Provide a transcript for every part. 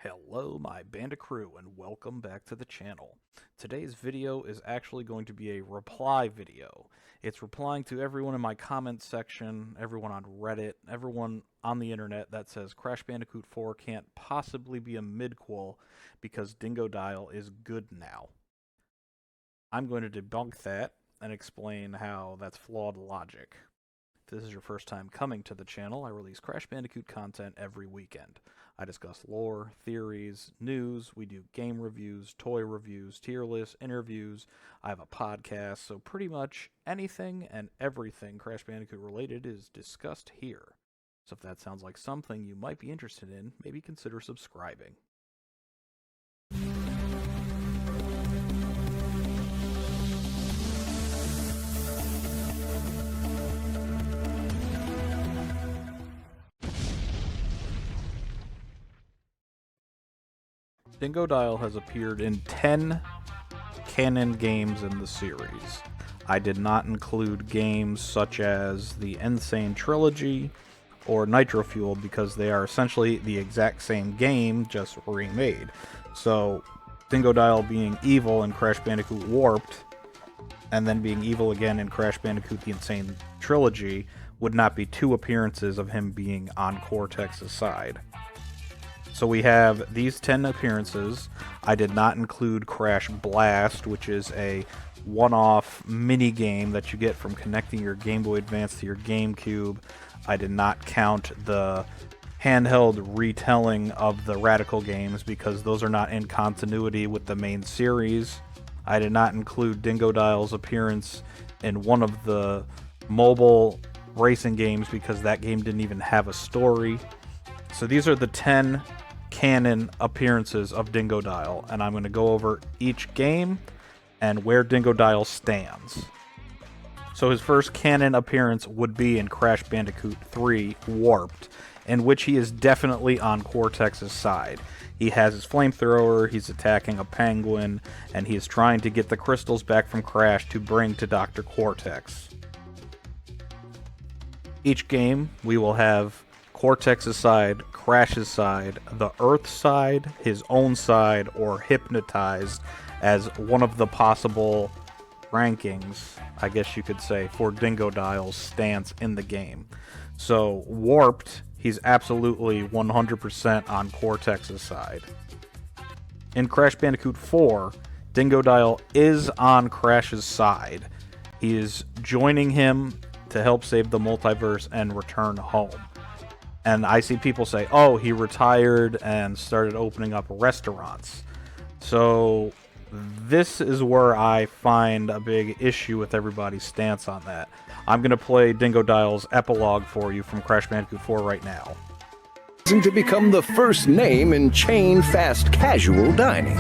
Hello my band crew and welcome back to the channel. Today's video is actually going to be a reply video. It's replying to everyone in my comment section, everyone on Reddit, everyone on the internet that says Crash Bandicoot 4 can't possibly be a midquel because Dingodile is good now. I'm going to debunk that and explain how that's flawed logic. If this is your first time coming to the channel, I release Crash Bandicoot content every weekend. I discuss lore, theories, news, we do game reviews, toy reviews, tier lists, interviews, I have a podcast, so pretty much anything and everything Crash Bandicoot related is discussed here. So if that sounds like something you might be interested in, maybe consider subscribing. Dingodile has appeared in 10 canon games in the series. I did not include games such as the Insane Trilogy or Nitro Fuel because they are essentially the exact same game, just remade. So, Dingodile being evil in Crash Bandicoot Warped, and then being evil again in Crash Bandicoot the Insane Trilogy, would not be two appearances of him being on Cortex's side. So we have these 10 appearances. I did not include Crash Blast, which is a one-off mini-game that you get from connecting your Game Boy Advance to your GameCube. I did not count the handheld retelling of the Radical games because those are not in continuity with the main series. I did not include Dingodile's appearance in one of the mobile racing games because that game didn't even have a story. So these are the 10 canon appearances of Dingodile, and I'm going to go over each game and where Dingodile stands. So his first canon appearance would be in Crash Bandicoot 3 Warped, in which he is definitely on Cortex's side. He has his flamethrower, he's attacking a penguin, and he is trying to get the crystals back from Crash to bring to Dr. Cortex. Each game, we will have Cortex's side, Crash's side, the Earth side, his own side, or Hypnotized as one of the possible rankings, I guess you could say, for Dingodile's stance in the game. So, Warped, he's absolutely 100% on Cortex's side. In Crash Bandicoot 4, Dingodile is on Crash's side. He is joining him to help save the multiverse and return home. And I see people say, oh, he retired and started opening up restaurants. So this is where I find a big issue with everybody's stance on that. I'm going to play Dingodile's epilogue for you from Crash Bandicoot 4 right now. To become the first name in chain fast casual dining.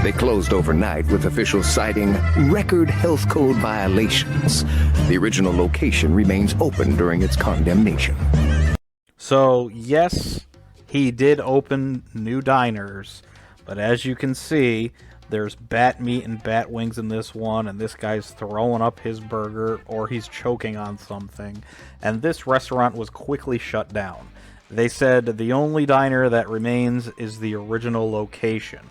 They closed overnight with officials citing record health code violations. The original location remains open during its condemnation. So, yes, he did open new diners, but as you can see, there's bat meat and bat wings in this one, and this guy's throwing up his burger, or he's choking on something, and this restaurant was quickly shut down. They said the only diner that remains is the original location,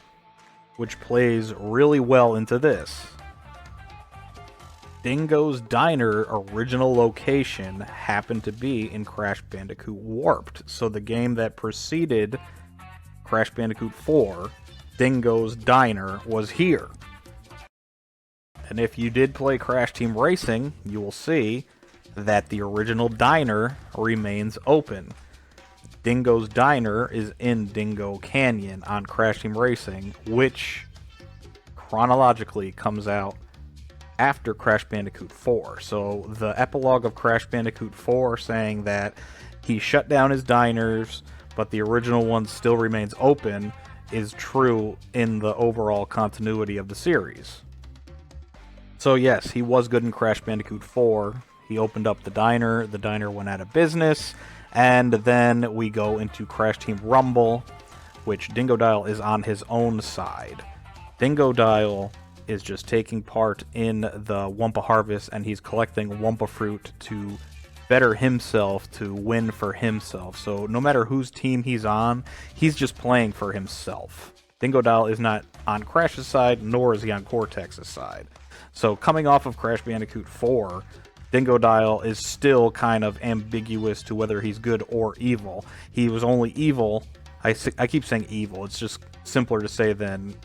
which plays really well into this. Dingo's Diner original location happened to be in Crash Bandicoot Warped. So the game that preceded Crash Bandicoot 4, Dingo's Diner, was here. And if you did play Crash Team Racing, you will see that the original diner remains open. Dingo's Diner is in Dingo Canyon on Crash Team Racing, which chronologically comes out after Crash Bandicoot 4. So the epilogue of Crash Bandicoot 4 saying that he shut down his diners, but the original one still remains open, is true in the overall continuity of the series. So yes, he was good in Crash Bandicoot 4. He opened up the diner went out of business, and then we go into Crash Team Rumble, which Dingodile is on his own side. Dingodile is just taking part in the Wumpa Harvest, and he's collecting Wumpa fruit to better himself to win for himself. So no matter whose team he's on, he's just playing for himself. Dingodile is not on Crash's side, nor is he on Cortex's side. So coming off of Crash Bandicoot 4, Dingodile is still kind of ambiguous to whether he's good or evil. He was only evil. I keep saying evil. It's just simpler to say than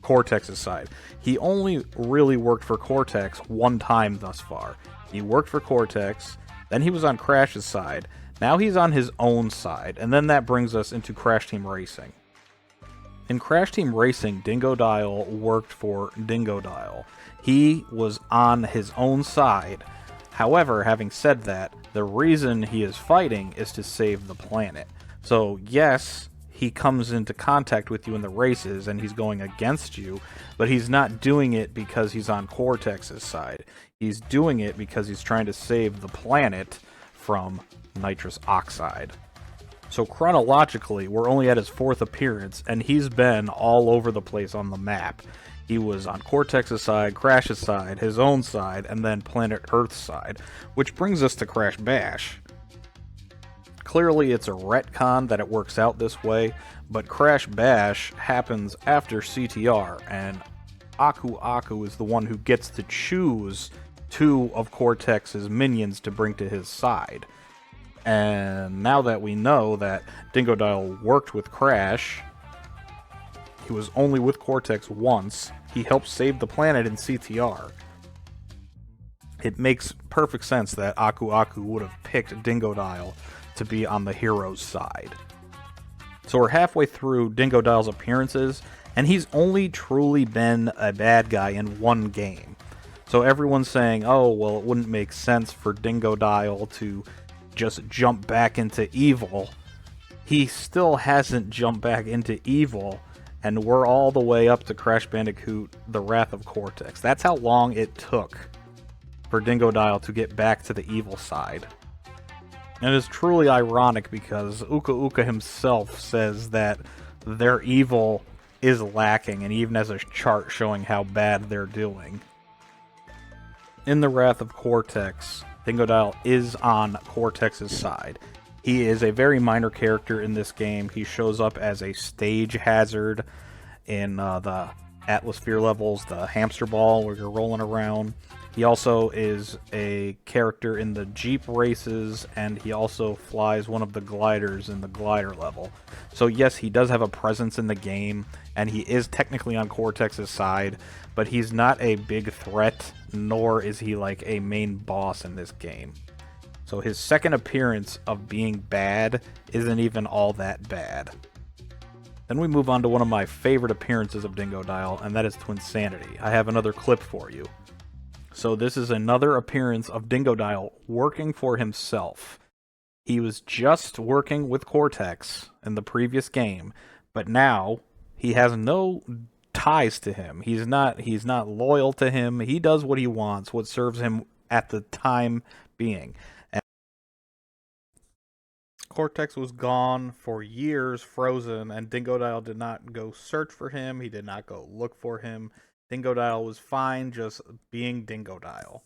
Cortex's side. He only really worked for Cortex one time thus far. He worked for Cortex, then he was on Crash's side, now he's on his own side, and then that brings us into Crash Team Racing. In Crash Team Racing, Dingodile worked for Dingodile. He was on his own side. However, having said that, the reason he is fighting is to save the planet. So yes, he comes into contact with you in the races and he's going against you, but he's not doing it because he's on Cortex's side. He's doing it because he's trying to save the planet from nitrous oxide. So chronologically, we're only at his 4th appearance, and he's been all over the place on the map. He was on Cortex's side, Crash's side, his own side, and then Planet Earth's side, which brings us to Crash Bash. Clearly it's a retcon that it works out this way, but Crash Bash happens after CTR, and Aku Aku is the one who gets to choose 2 of Cortex's minions to bring to his side. And now that we know that Dingodile worked with Crash, he was only with Cortex once, he helped save the planet in CTR. It makes perfect sense that Aku Aku would have picked Dingodile to be on the hero's side. So we're halfway through Dingodile's appearances, and he's only truly been a bad guy in one game. So everyone's saying, oh, well, it wouldn't make sense for Dingodile to just jump back into evil. He still hasn't jumped back into evil, and we're all the way up to Crash Bandicoot, The Wrath of Cortex. That's how long it took for Dingodile to get back to the evil side. And it's truly ironic because Uka Uka himself says that their evil is lacking, and even has a chart showing how bad they're doing. In The Wrath of Cortex, Dingodile is on Cortex's side. He is a very minor character in this game. He shows up as a stage hazard in the Atmosphere levels, the hamster ball where you're rolling around. He also is a character in the Jeep races, and he also flies one of the gliders in the glider level. So yes, he does have a presence in the game, and he is technically on Cortex's side, but he's not a big threat, nor is he like a main boss in this game. So his second appearance of being bad isn't even all that bad. Then we move on to one of my favorite appearances of Dingodile, and that is Twinsanity. I have another clip for you. So this is another appearance of Dingodile working for himself. He was just working with Cortex in the previous game, but now he has no ties to him. He's not loyal to him. He does what he wants, what serves him at the time being. And Cortex was gone for years, frozen, and Dingodile did not go search for him. He did not go look for him. Dingodile was fine just being Dingodile.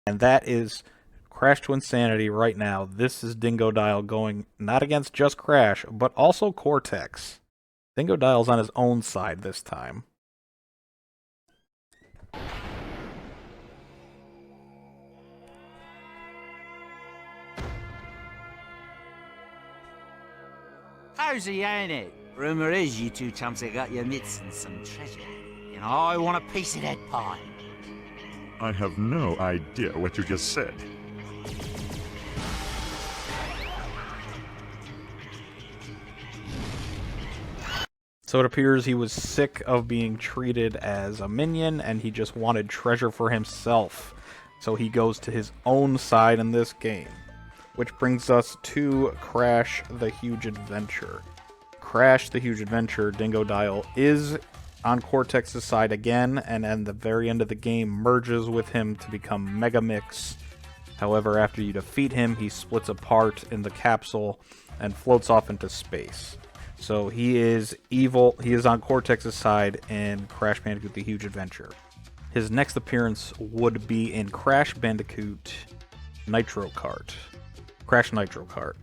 And that is Crash Twinsanity right now. This is Dingodile going not against just Crash, but also Cortex. Dingodile's on his own side this time. Cozy, ain't it? Rumour is you 2 chumps have got your mitts in some treasure. And I want a piece of that pie. I have no idea what you just said. So it appears he was sick of being treated as a minion, and he just wanted treasure for himself. So he goes to his own side in this game. Which brings us to Crash the Huge Adventure. Crash the Huge Adventure, Dingodile is on Cortex's side again, and at the very end of the game merges with him to become Megamix. However, after you defeat him, he splits apart in the capsule and floats off into space. So he is evil. He is on Cortex's side in Crash Bandicoot The Huge Adventure. His next appearance would be in Crash Bandicoot Nitro Kart. Crash Nitro Kart.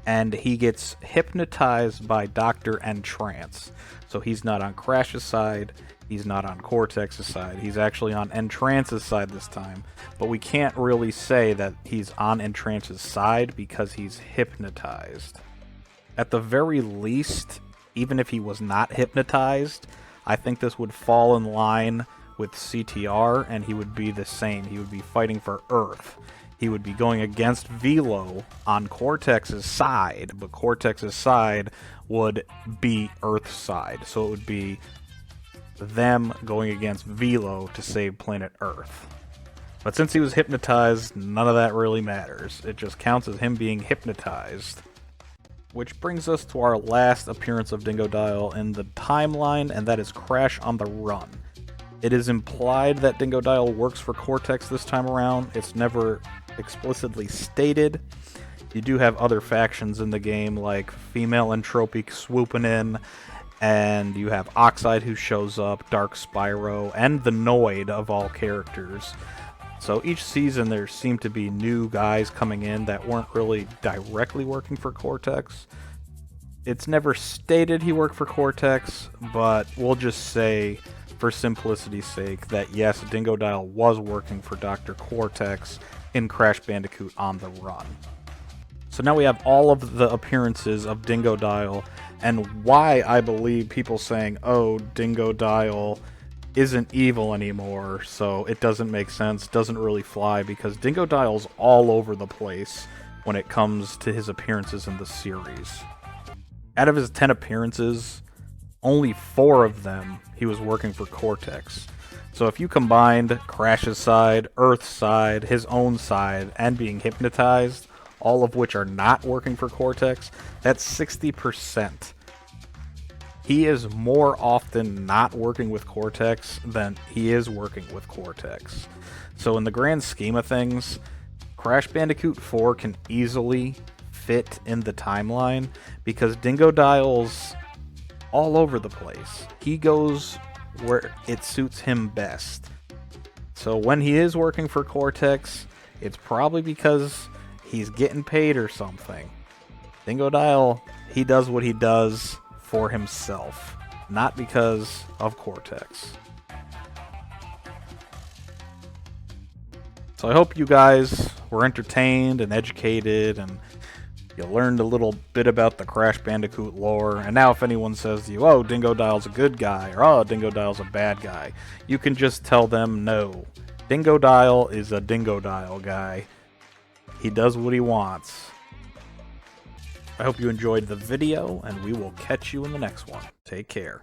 And he gets hypnotized by Dr. Entrance. So he's not on Crash's side, he's not on Cortex's side, he's actually on Entrance's side this time. But we can't really say that he's on Entrance's side because he's hypnotized. At the very least, even if he was not hypnotized, I think this would fall in line with CTR, and he would be the same. He would be fighting for Earth. He would be going against Velo on Cortex's side, but Cortex's side would be Earth's side. So it would be them going against Velo to save planet Earth. But since he was hypnotized, none of that really matters. It just counts as him being hypnotized. Which brings us to our last appearance of Dingodile in the timeline, and that is Crash on the Run. It is implied that Dingodile works for Cortex this time around. It's never explicitly stated. You do have other factions in the game, like Female Entropy swooping in, and you have Oxide who shows up, Dark Spyro, and the Noid of all characters. So each season there seem to be new guys coming in that weren't really directly working for Cortex. It's never stated he worked for Cortex, but we'll just say, for simplicity's sake, that yes, Dingodile was working for Dr. Cortex in Crash Bandicoot on the Run. So now we have all of the appearances of Dingodile, and why I believe people saying, oh, Dingodile isn't evil anymore, so it doesn't make sense, doesn't really fly, because Dingodile's all over the place when it comes to his appearances in the series. Out of his 10 appearances, only 4 of them he was working for Cortex. So if you combined Crash's side, Earth's side, his own side, and being hypnotized, all of which are not working for Cortex, that's 60%. He is more often not working with Cortex than he is working with Cortex. So in the grand scheme of things, Crash Bandicoot 4 can easily fit in the timeline because Dingodile's all over the place. He goes where it suits him best. So when he is working for Cortex, it's probably because he's getting paid or something. Dingodile, he does what he does for himself, not because of Cortex. So I hope you guys were entertained and educated, and you learned a little bit about the Crash Bandicoot lore. And now if anyone says to you, oh, Dingodile's a good guy, or oh, Dingodile's a bad guy, you can just tell them, no, Dingodile is a Dingodile guy. He does what he wants. I hope you enjoyed the video, and we will catch you in the next one. Take care.